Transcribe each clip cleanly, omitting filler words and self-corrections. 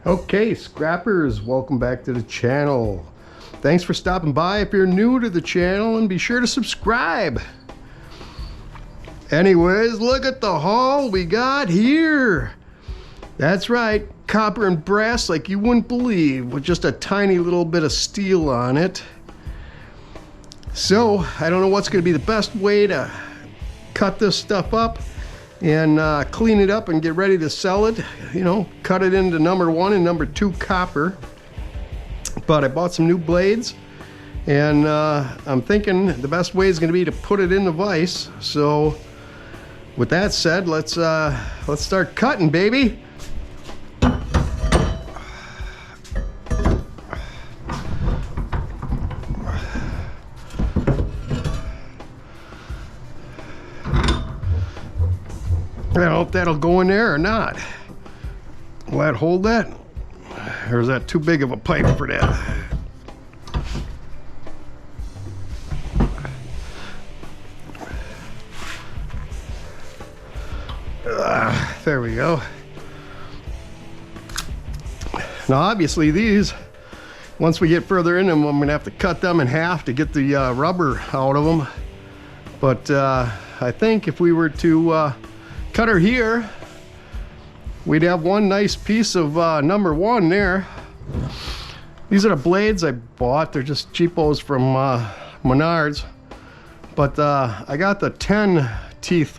Okay, scrappers, welcome back to the channel. Thanks for stopping by if you're new to the channel, and be sure to subscribe. Anyways, look at the haul we got here. That's right, copper and brass like you wouldn't believe, with just a tiny little bit of steel on it. So I don't know what's going to be the best way to cut this stuff up and clean it up and get ready to sell it. You know, cut it into number 1 and number 2 copper. But I bought some new blades, and I'm thinking the best way is going to be to put it in the vise. So with that said, let's start cutting, baby. I don't know if that'll go in there or not. Will that hold that? Or is that too big of a pipe for that? There we go. Now obviously these, once we get further in them, I'm gonna have to cut them in half to get the rubber out of them. But I think if we were to cut her here, we'd have one nice piece of number 1 there. These are the blades I bought. They're just cheapos from Menards. But I got the 10 teeth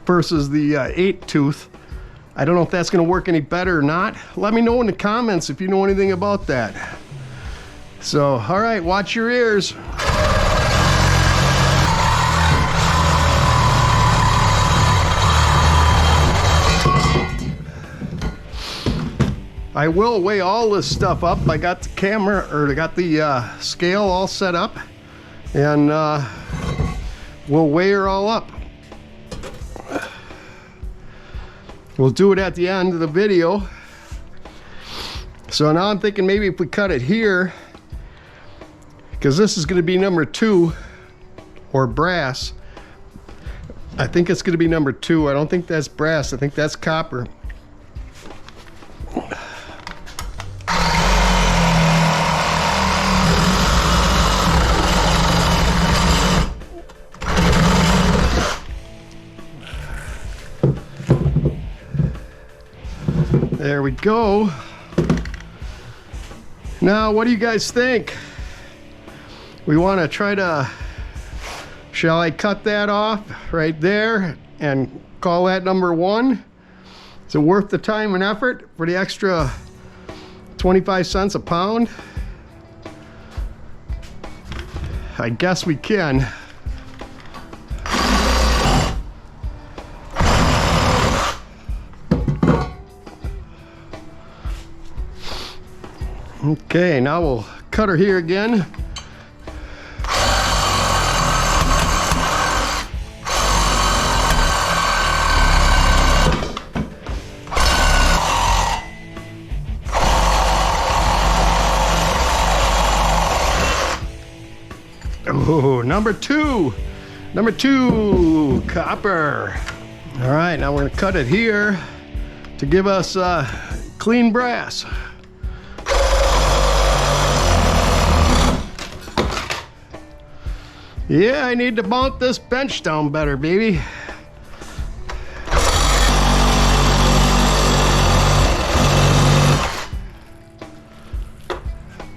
versus the 8 tooth. I don't know if that's going to work any better or not. Let me know in the comments if you know anything about that. So, all right, watch your ears. I will weigh all this stuff up. I got the camera, or I got the scale all set up, and we'll weigh her all up. We'll do it at the end of the video. So now I'm thinking maybe if we cut it here, because this is going to be number 2, or brass. I think it's going to be number 2. I don't think that's brass. I think that's copper. There we go. Now, what do you guys think? We want to try to, shall I cut that off right there and call that number 1? Is it worth the time and effort for the extra 25 cents a pound? I guess we can. Okay, now we'll cut her here again. Oh, number 2 copper. All right, now we're gonna cut it here to give us clean brass. Yeah, I need to mount this bench down better, baby.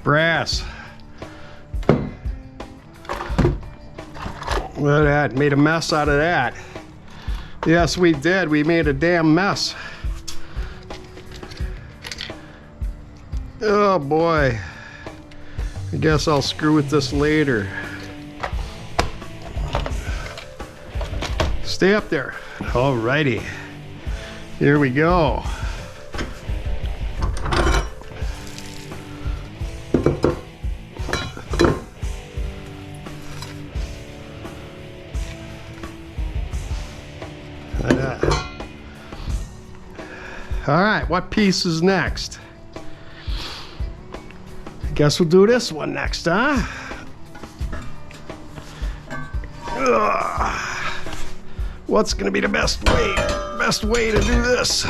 Brass. Look at that, made a mess out of that. Yes, we did. We made a damn mess. Oh boy. I guess I'll screw with this later. Stay up there. Alrighty. Here we go. Alright, what piece is next? I guess we'll do this one next, huh? Ugh. What's gonna be the best way? best way to do this.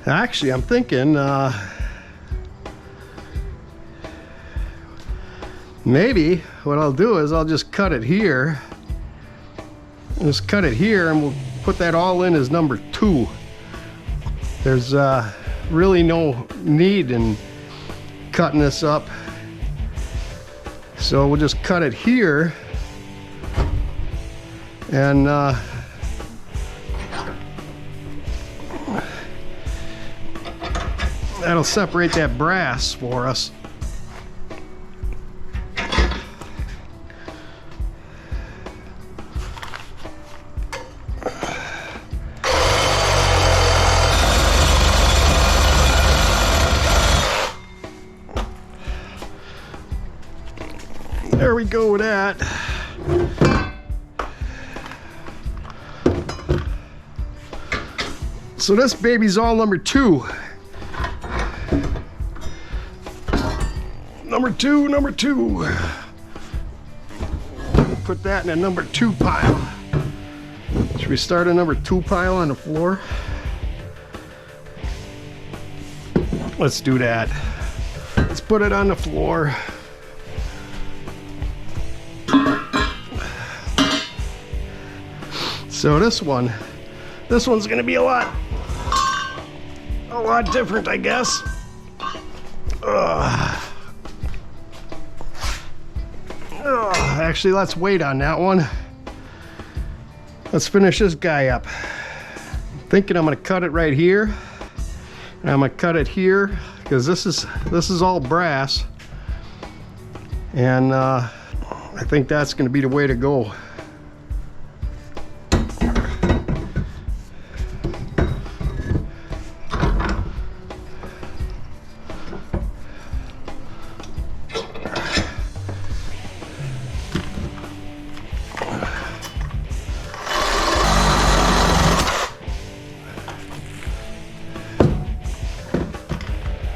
Actually, I'm thinking maybe what I'll do is I'll just cut it here. Just cut it here and we'll put that all in as number 2. There's really no need in cutting this up. So we'll just cut it here and that'll separate that brass for us. There we go with that. So this baby's all number 2. Number two. Put that in a number 2 pile. Should we start a number 2 pile on the floor? Let's do that. Let's put it on the floor. So this one's gonna be a lot different, I guess. Actually, let's wait on that one. Let's finish this guy up. Thinking I'm gonna cut it right here, and I'm gonna cut it here because this is all brass, and I think that's gonna be the way to go.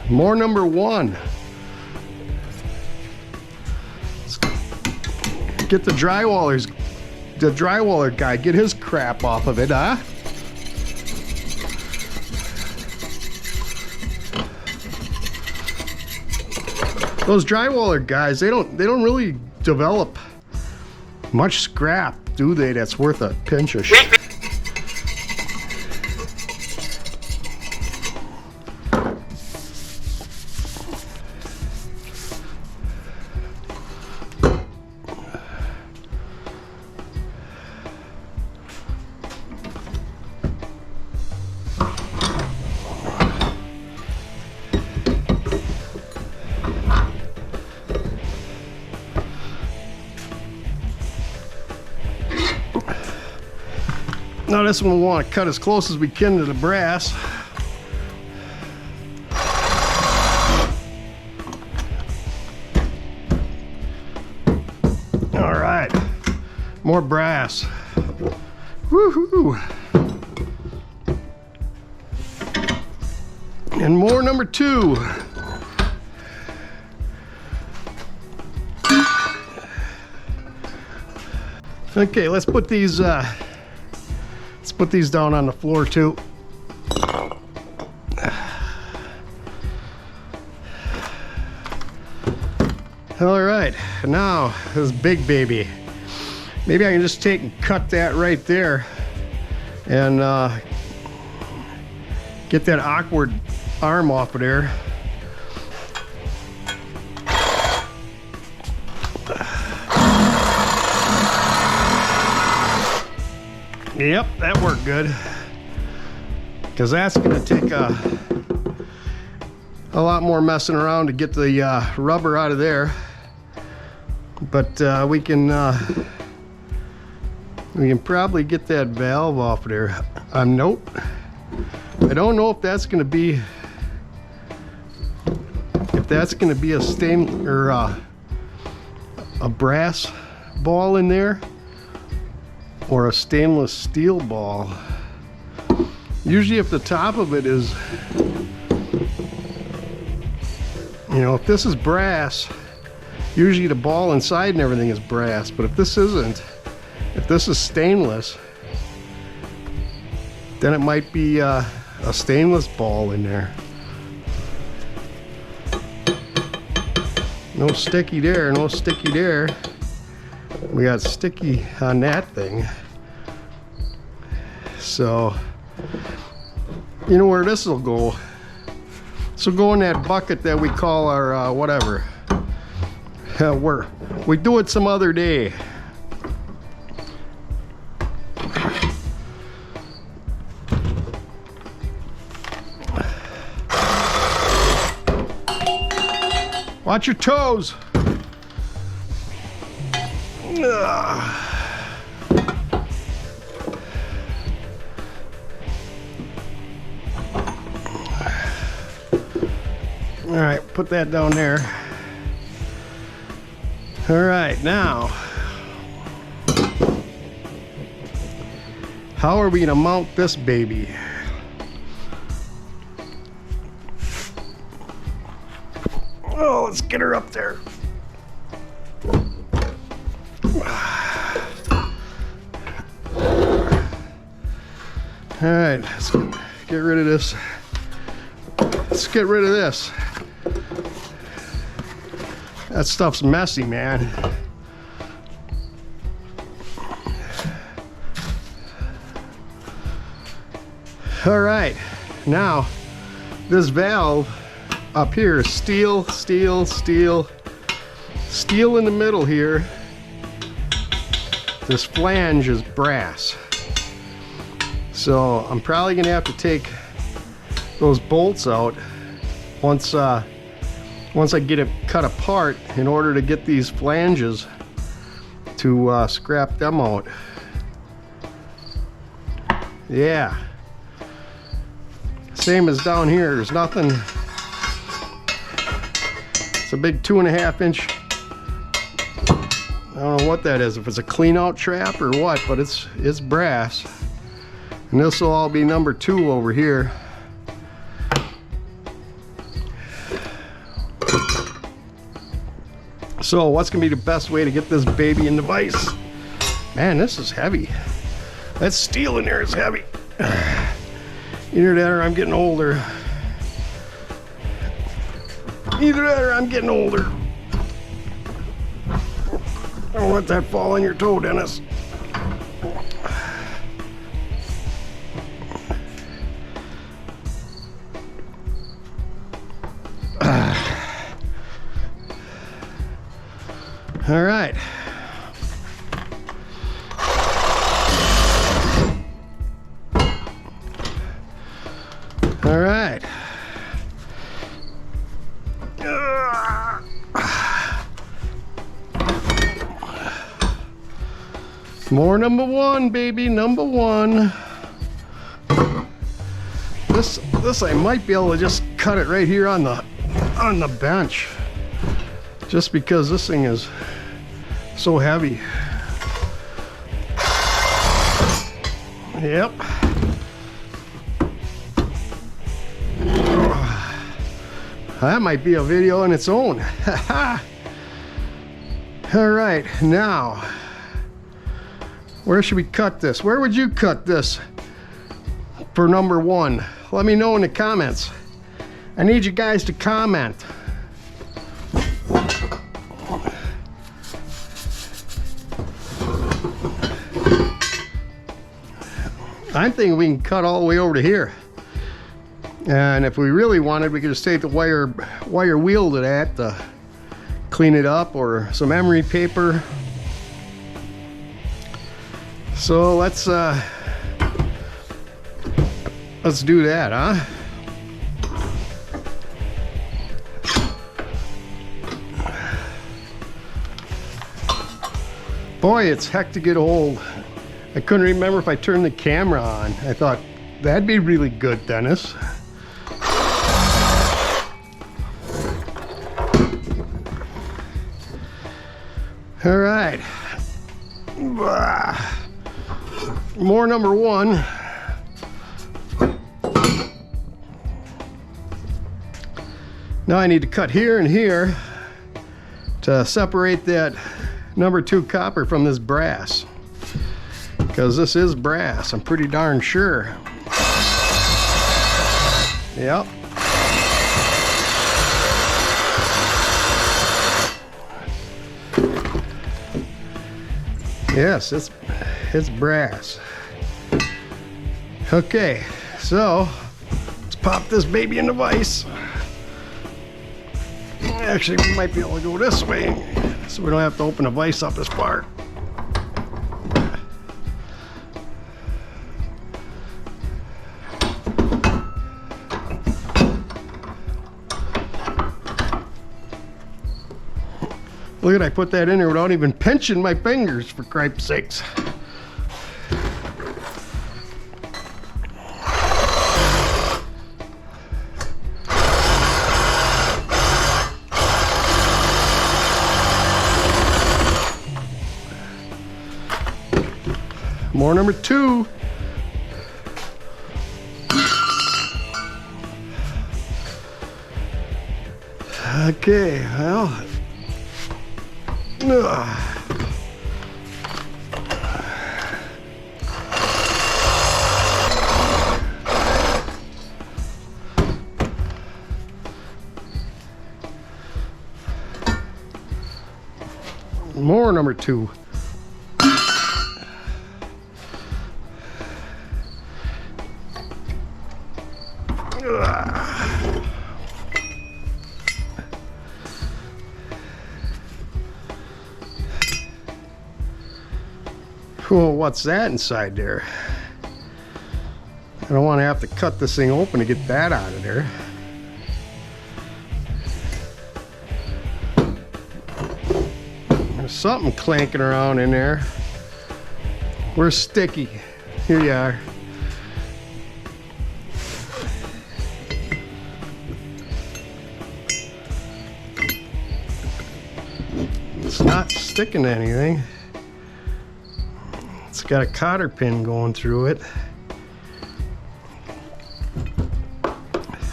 More number 1. Let's get the drywaller guy, get his crap off of it, huh? Those drywaller guys, they don't really develop much scrap, do they? That's worth a pinch of shit. Now this one we want to cut as close as we can to the brass. All right, more brass. Woohoo! And more number 2. Okay, let's put these down on the floor too. All right, now this big baby. Maybe I can just take and cut that right there and get that awkward arm off of there. Yep, that worked good. Because that's going to take a lot more messing around to get the rubber out of there. But we can probably get that valve off of there. Nope. I don't know if that's going to be a stain or a brass ball in there, or a stainless steel ball. Usually if the top of it is, you know, if this is brass Usually the ball inside and everything is brass, but if this isn't, if this is stainless, then it might be a stainless ball in there. No sticky there, no sticky there. We got sticky on that thing. So, you know where this will go? This will go in that bucket that we call our whatever. We do it some other day. Watch your toes. All right, put that down there. All right, now, how are we gonna mount this baby? Oh, let's get her up there. All right, let's get rid of this. Let's get rid of this. That stuff's messy, man. All right, now this valve up here is steel, steel, steel, steel in the middle here. This flange is brass. So I'm probably gonna have to take those bolts out once I get it cut apart in order to get these flanges to scrap them out. Yeah. Same as down here, there's nothing. It's a big 2.5 inch. I don't know what that is, if it's a clean out trap or what, but it's brass. And this will all be number 2 over here. So what's gonna be the best way to get this baby in the vise? Man, this is heavy. That steel in there is heavy. Either that or I'm getting older. Either that or I'm getting older. Don't let that fall on your toe, Dennis. All right. All right. More number 1, baby, number 1. This I might be able to just cut it right here on the bench, just because this thing is so heavy. Yep. That might be a video on its own. All right, now, where should we cut this? Where would you cut this for number 1? Let me know in the comments. I need you guys to comment. I'm thinking we can cut all the way over to here. And if we really wanted, we could just take the wire wheel to that to clean it up, or some emery paper. So let's do that, huh? Boy, it's heck to get old. I couldn't remember if I turned the camera on. I thought that'd be really good, Dennis. All right. More number 1. Now I need to cut here and here to separate that number 2 copper from this brass, because this is brass, I'm pretty darn sure. Yep. Yes, it's brass. Okay, so let's pop this baby in the vise. Actually, we might be able to go this way so we don't have to open the vise up as far. Look at, I put that in there without even pinching my fingers, for cripe's sakes. More number 2. Okay, well. More number 2. Well, what's that inside there? I don't want to have to cut this thing open to get that out of there. There's something clanking around in there. We're sticky. Here you are. It's not sticking to anything. It's got a cotter pin going through it.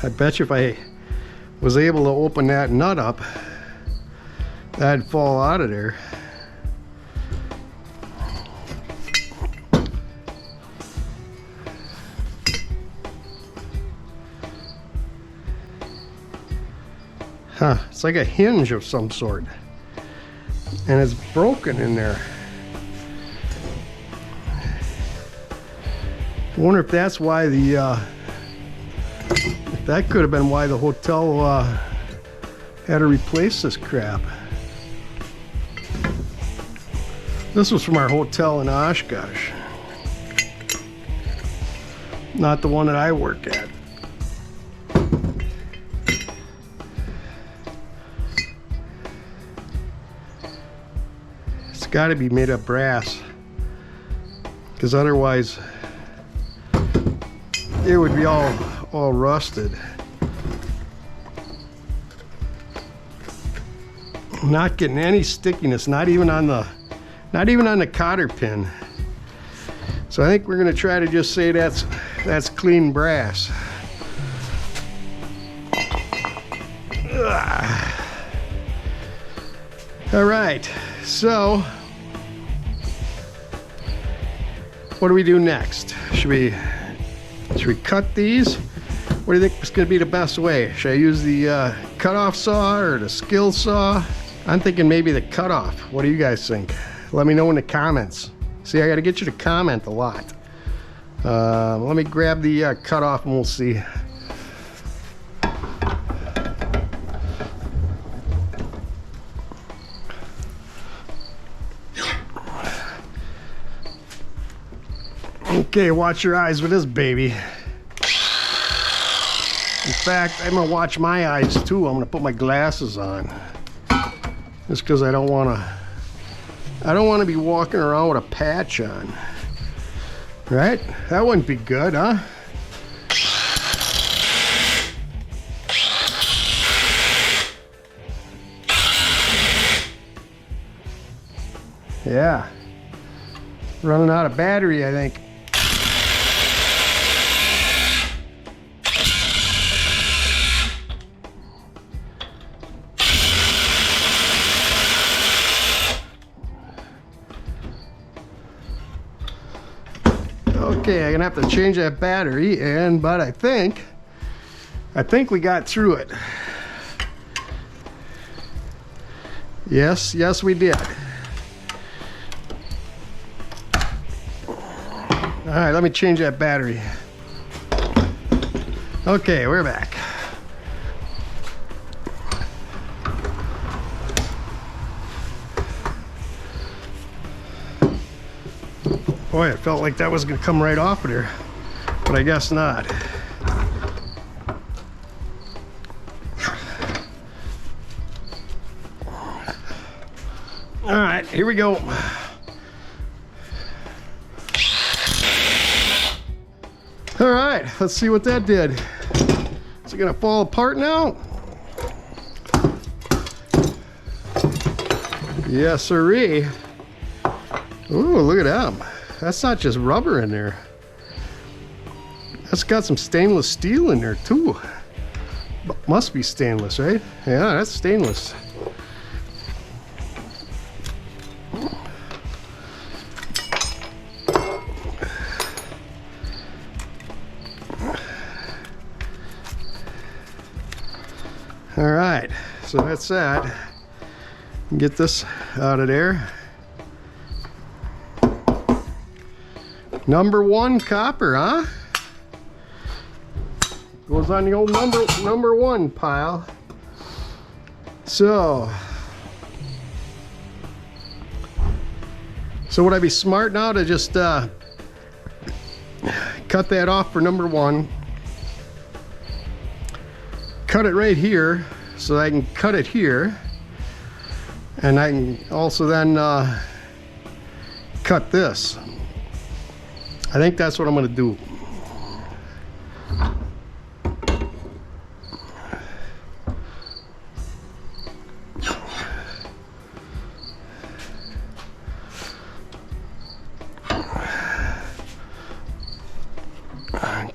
I bet you if I was able to open that nut up, that'd fall out of there. Huh, it's like a hinge of some sort. And it's broken in there. I wonder if that's why that could have been why the hotel had to replace this crap. This was from our hotel in Oshkosh, not the one that I work at. It's got to be made of brass, because otherwise it would be all rusted. I'm not getting any stickiness, not even on the cotter pin. So I think we're gonna try to just say that's clean brass. Ugh. All right, so what do we do next? Should we cut these? What do you think is going to be the best way? Should I use the cutoff saw or the skill saw? I'm thinking maybe the cutoff. What do you guys think? Let me know in the comments. See, I got to get you to comment a lot. Let me grab the cutoff and we'll see. Okay, watch your eyes with this baby. In fact, I'm gonna watch my eyes too. I'm gonna put my glasses on, just because I don't want to be walking around with a patch on. Right? That wouldn't be good, huh? Yeah. Running out of battery, I think. Okay, I'm gonna have to change that battery, but I think we got through it. Yes, we did. All right, let me change that battery. Okay, we're back. Boy, it felt like that was gonna come right off of there, but I guess not. All right, here we go. All right, let's see what that did. Is it gonna fall apart now? Yes, sirree. Ooh, look at that. That's not just rubber in there. That's got some stainless steel in there too. Must be stainless, right? Yeah, that's stainless. All right, so that's that. Get this out of there. Number 1 copper, huh? Goes on the old number 1 pile. So would I be smart now to just cut that off for number 1? Cut it right here so I can cut it here, and I can also then cut this. I think that's what I'm going to do.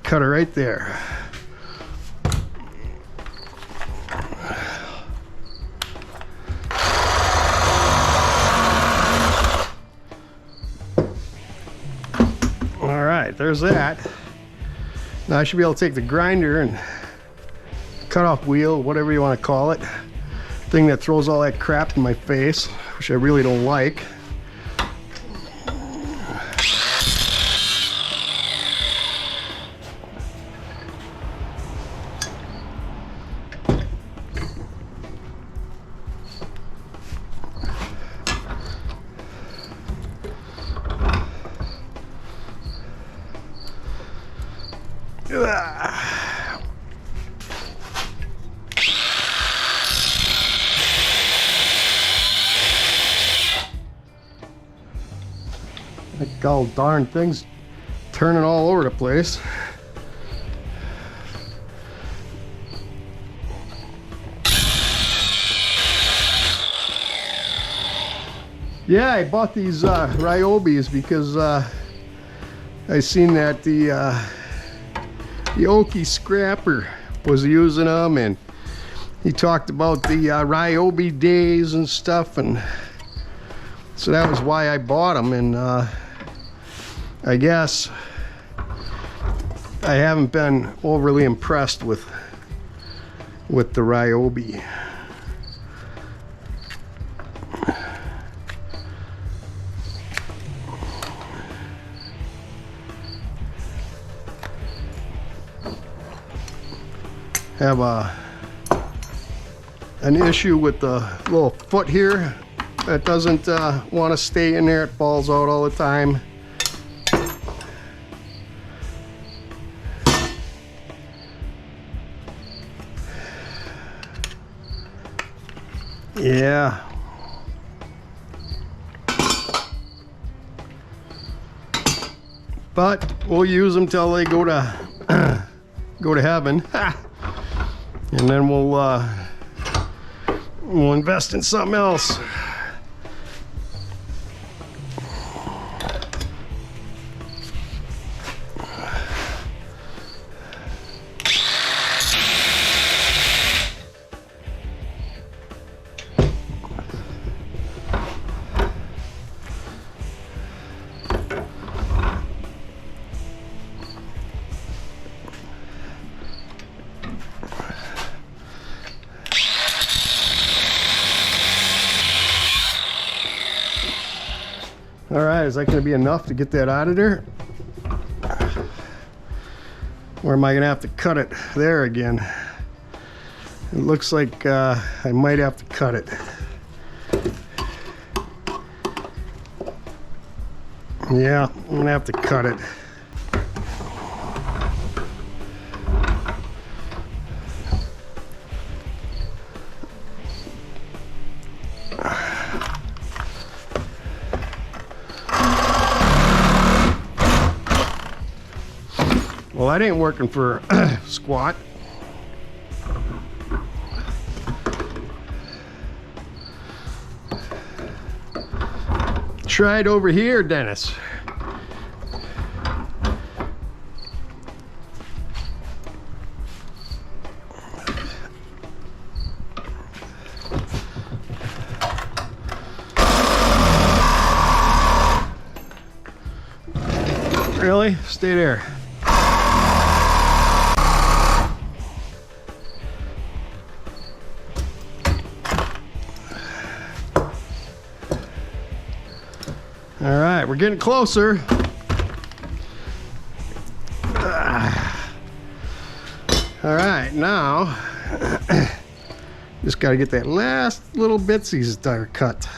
Cut it right there. There's that. Now I should be able to take the grinder and cut off wheel, whatever you want to call it, thing that throws all that crap in my face, which I really don't like. That gall darn thing's turning all over the place. Yeah, I bought these Ryobis because I seen that the Okie Scrapper was using them, and he talked about the Ryobi days and stuff, and so that was why I bought them. And I guess I haven't been overly impressed with the Ryobi. Have an issue with the little foot here that doesn't want to stay in there. It falls out all the time. Yeah. But we'll use them till they go to heaven. And then we'll invest in something else. All right, is that going to be enough to get that out of there? Or am I going to have to cut it there again? It looks like I might have to cut it. Yeah, I'm going to have to cut it. Well, that ain't working for squat. Try it over here, Dennis. Really? Stay there. All right, we're getting closer. All right, now just got to get that last little bitsies there cut.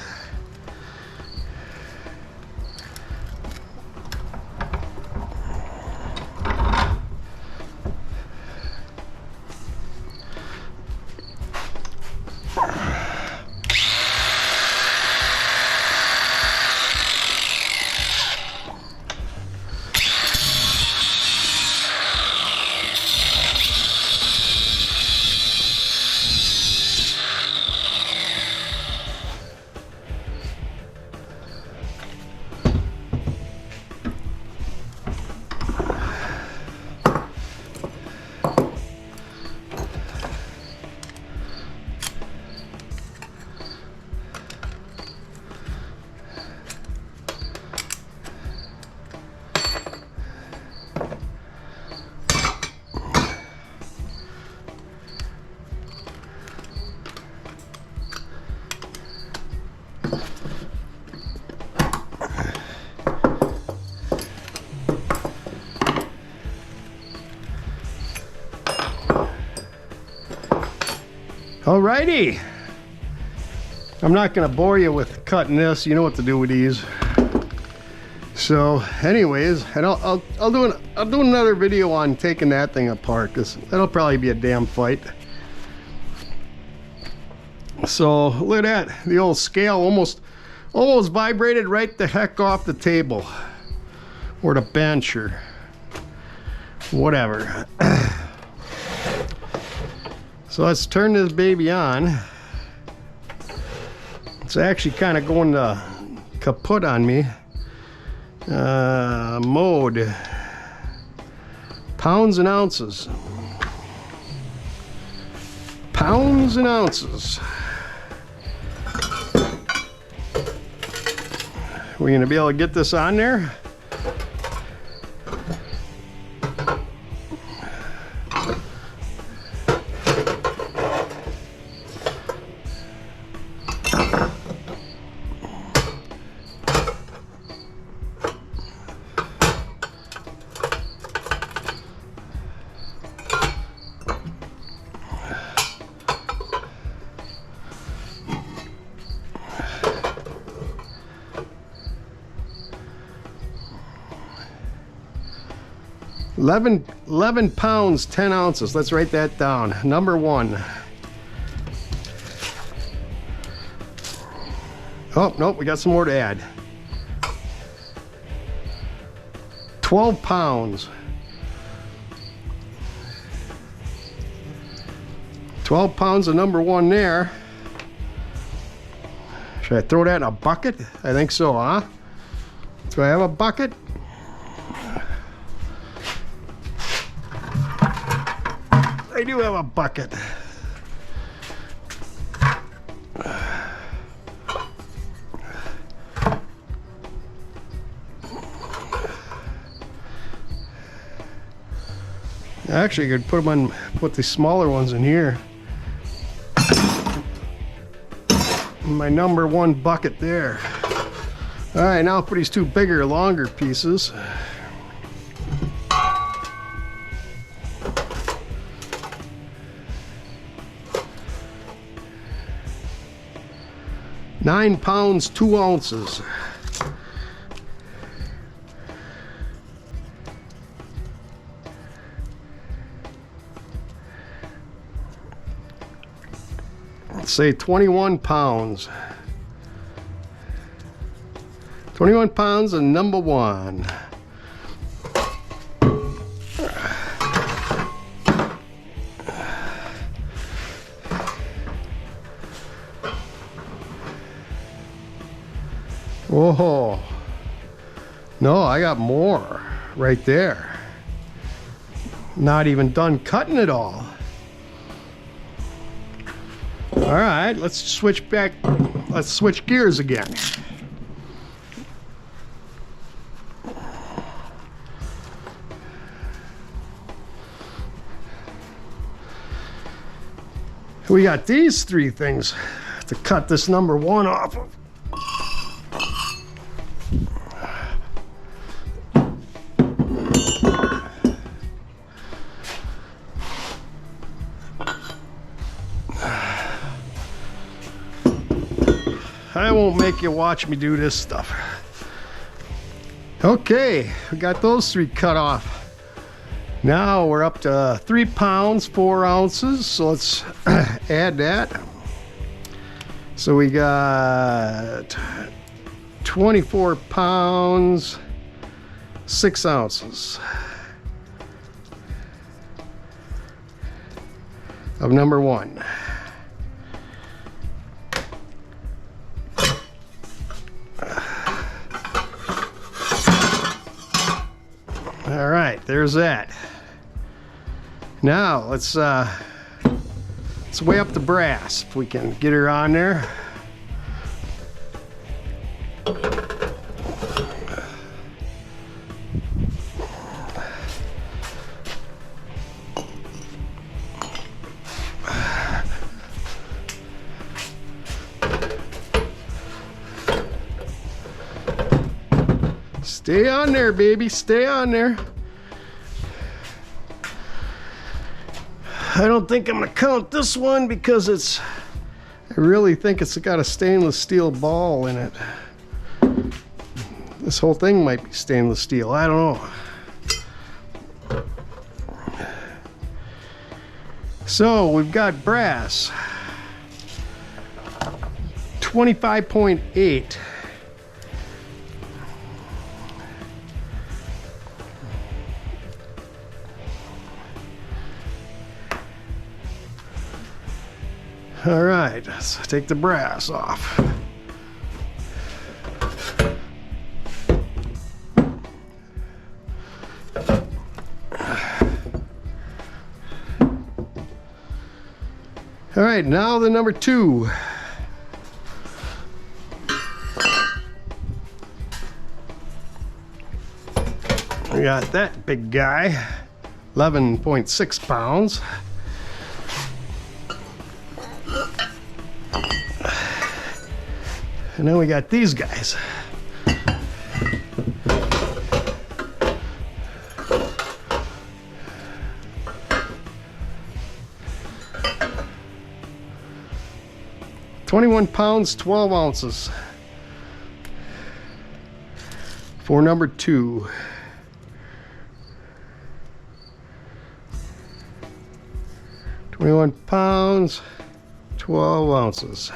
Alrighty, I'm not going to bore you with cutting this. You know what to do with these. So, anyways, and I'll do another video on taking that thing apart, because that'll probably be a damn fight. So look at that, the old scale almost vibrated right the heck off the table or the bench or whatever. So let's turn this baby on. It's actually kind of going to kaput on me. Mode. Pounds and ounces. Pounds and ounces. We're going to be able to get this on there. Eleven pounds, 10 ounces. Let's write that down. Number one. Oh, nope, we got some more to add. 12 pounds. 12 pounds of number one there. Should I throw that in a bucket? I think so, huh? Do I have a bucket? I do have a bucket. Actually, I could put them on, put the smaller ones in here. My number one bucket there. All right, now put these two bigger, longer pieces. £9, 2 ounces. Let's say 21 pounds. 21 pounds and number 1. Whoa. No, I got more right there. Not even done cutting it all. All right, let's switch back. Let's switch gears again. We got these 3 things to cut this number 1 off of. I won't make you watch me do this stuff. Okay, we got those 3 cut off. Now we're up to 3 pounds, 4 ounces. So let's add that. So we got 24 pounds, 6 ounces of number 1. All right, there's that. Now let's weigh up the brass if we can get her on there. Stay on there, baby, stay on there. I don't think I'm gonna count this one because I really think it's got a stainless steel ball in it. This whole thing might be stainless steel, I don't know. So we've got brass, 25.8. All right, let's take the brass off. All right, now the number 2. We got that big guy, 11.6 pounds. And then we got these guys. £21, 12 ounces for number 2. £21, 12 ounces.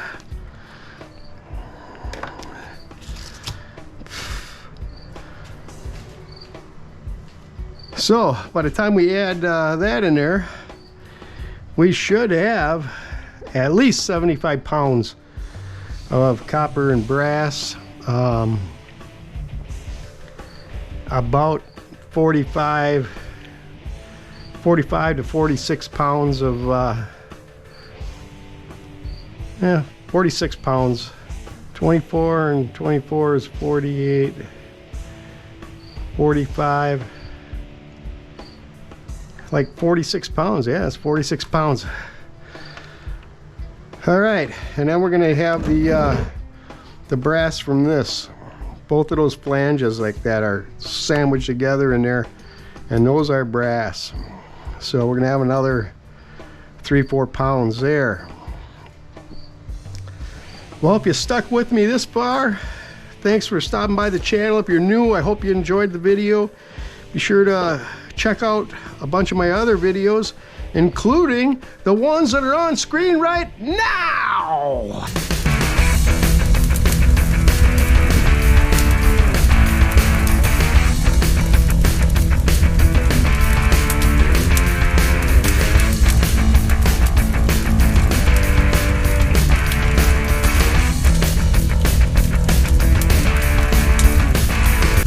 So by the time we add that in there, we should have at least 75 pounds of copper and brass, about 45 to 46 pounds of 46 pounds. 24 and 24 is 48, 45, like 46 pounds. Yeah, it's 46 pounds. All right, and then we're gonna have the brass from this. both of those flanges like that are sandwiched together in there, and those are brass. So we're gonna have another 3-4 pounds there. Well, if you stuck with me this far, thanks for stopping by the channel. If you're new, I hope you enjoyed the video. Be sure to check out a bunch of my other videos, including the ones that are on screen right now.